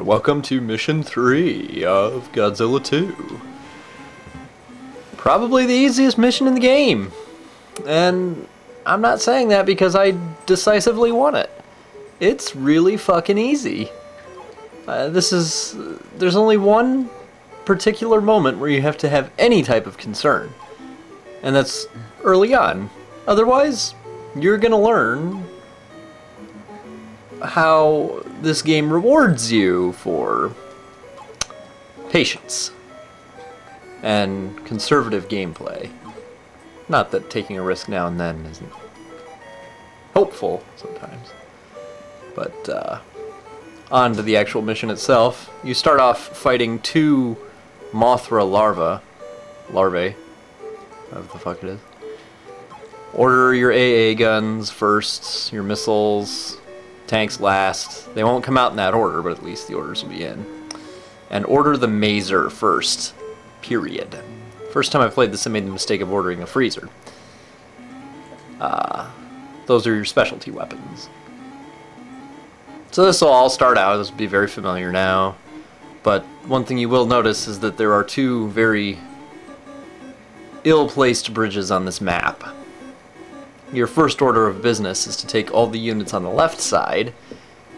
there, welcome to Mission 3 of Godzilla 2. Probably the easiest mission in the game. And I'm not saying that because I decisively won it. It's really fucking easy. There's only one particular moment where you have to have any type of concern. And that's early on. Otherwise, you're gonna learn how this game rewards you for patience and conservative gameplay. Not that taking a risk now and then isn't hopeful sometimes. But on to the actual mission itself. You start off fighting two Mothra larvae, whatever the fuck it is. Order your AA guns first, your missiles, tanks last. They won't come out in that order, but at least the orders will be in. And order the Mazer first, period. First time I played this, I made the mistake of ordering a freezer. Those are your specialty weapons. So this will all start out, this will be very familiar now, but one thing you will notice is that there are two very ill-placed bridges on this map. Your first order of business is to take all the units on the left side,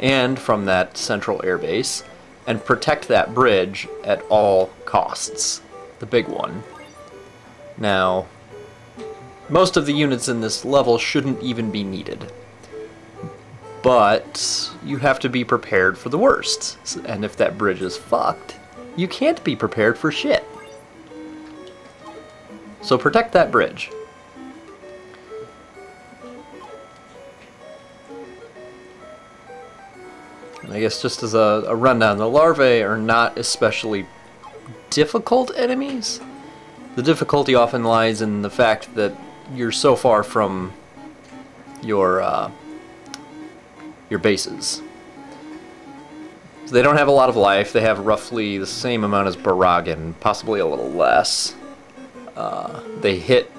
and from that central airbase, and protect that bridge at all costs. The big one. Now, most of the units in this level shouldn't even be needed. But you have to be prepared for the worst. And if that bridge is fucked, you can't be prepared for shit. So protect that bridge. And I guess just as a rundown, the larvae are not especially difficult enemies. The difficulty often lies in the fact that you're so far from your bases. So they don't have a lot of life. They have roughly the same amount as Baragan, possibly a little less. They hit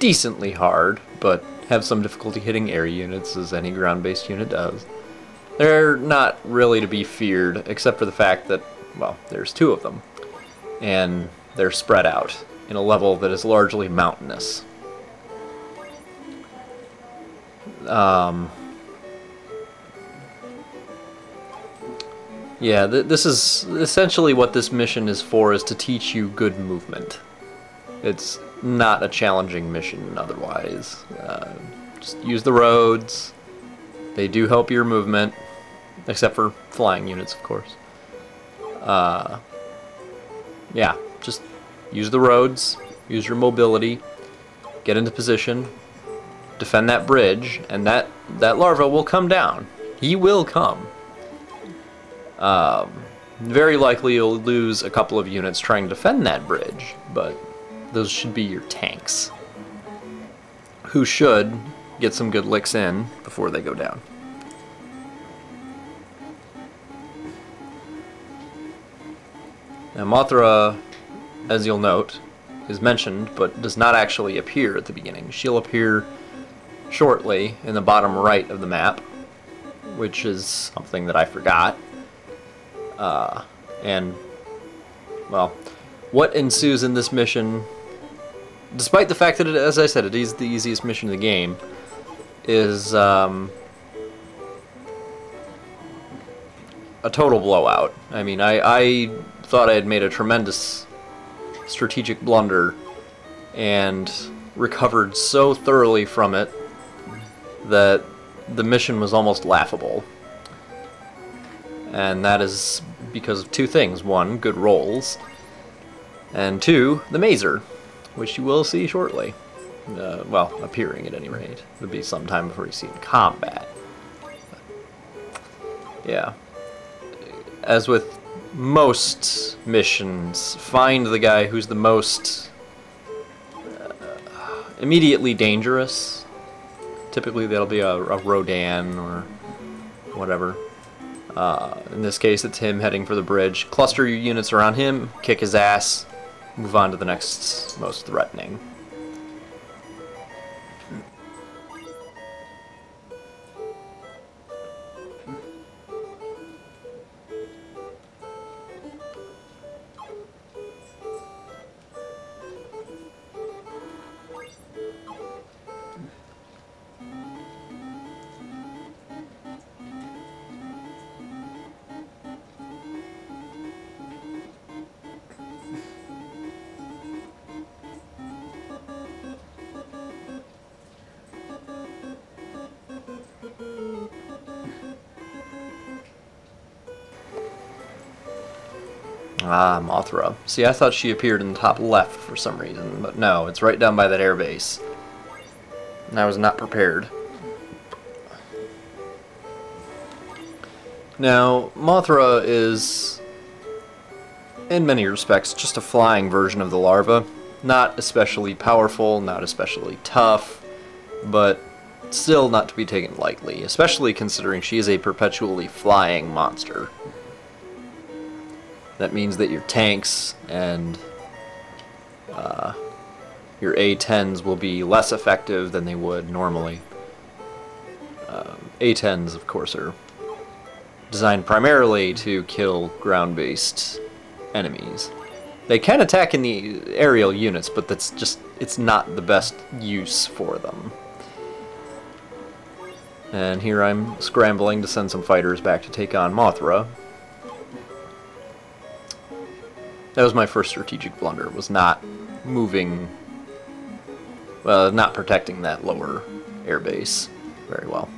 decently hard, but have some difficulty hitting air units, as any ground-based unit does. They're not really to be feared, except for the fact that, well, there's two of them. And they're spread out in a level that is largely mountainous. Yeah, this is essentially what this mission is for, is to teach you good movement. It's not a challenging mission otherwise. Just use the roads. They do help your movement, except for flying units, of course. Yeah, just use the roads, use your mobility, get into position, defend that bridge, and that larva will come down. He will come. Very likely you'll lose a couple of units trying to defend that bridge, but those should be your tanks, who should get some good licks in before they go down. Now Mothra, as you'll note, is mentioned, but does not actually appear at the beginning. She'll appear shortly in the bottom right of the map, which is something that I forgot. And, well, what ensues in this mission, despite the fact that, as I said, it is the easiest mission in the game, is a total blowout. I mean, I thought I had made a tremendous strategic blunder and recovered so thoroughly from it that the mission was almost laughable. And that is because of two things. One, good rolls, and two, the Mazer, which you will see shortly. Well, appearing at any rate. It'll be some time before you see it in combat. But, yeah. As with most missions, find the guy who's the most immediately dangerous. Typically that'll be a Rodan or whatever. In this case, it's him heading for the bridge. Cluster your units around him, kick his ass, move on to the next most threatening. Ah, Mothra. See, I thought she appeared in the top left for some reason, but no, it's right down by that airbase. And I was not prepared. Now, Mothra is, in many respects, just a flying version of the larva. Not especially powerful, not especially tough, but still not to be taken lightly, especially considering she is a perpetually flying monster. That means that your tanks and your A-10s will be less effective than they would normally. A-10s, of course, are designed primarily to kill ground-based enemies. They can attack in the aerial units, but it's not the best use for them. And here I'm scrambling to send some fighters back to take on Mothra. That was my first strategic blunder, was not moving, well, not protecting that lower airbase very well.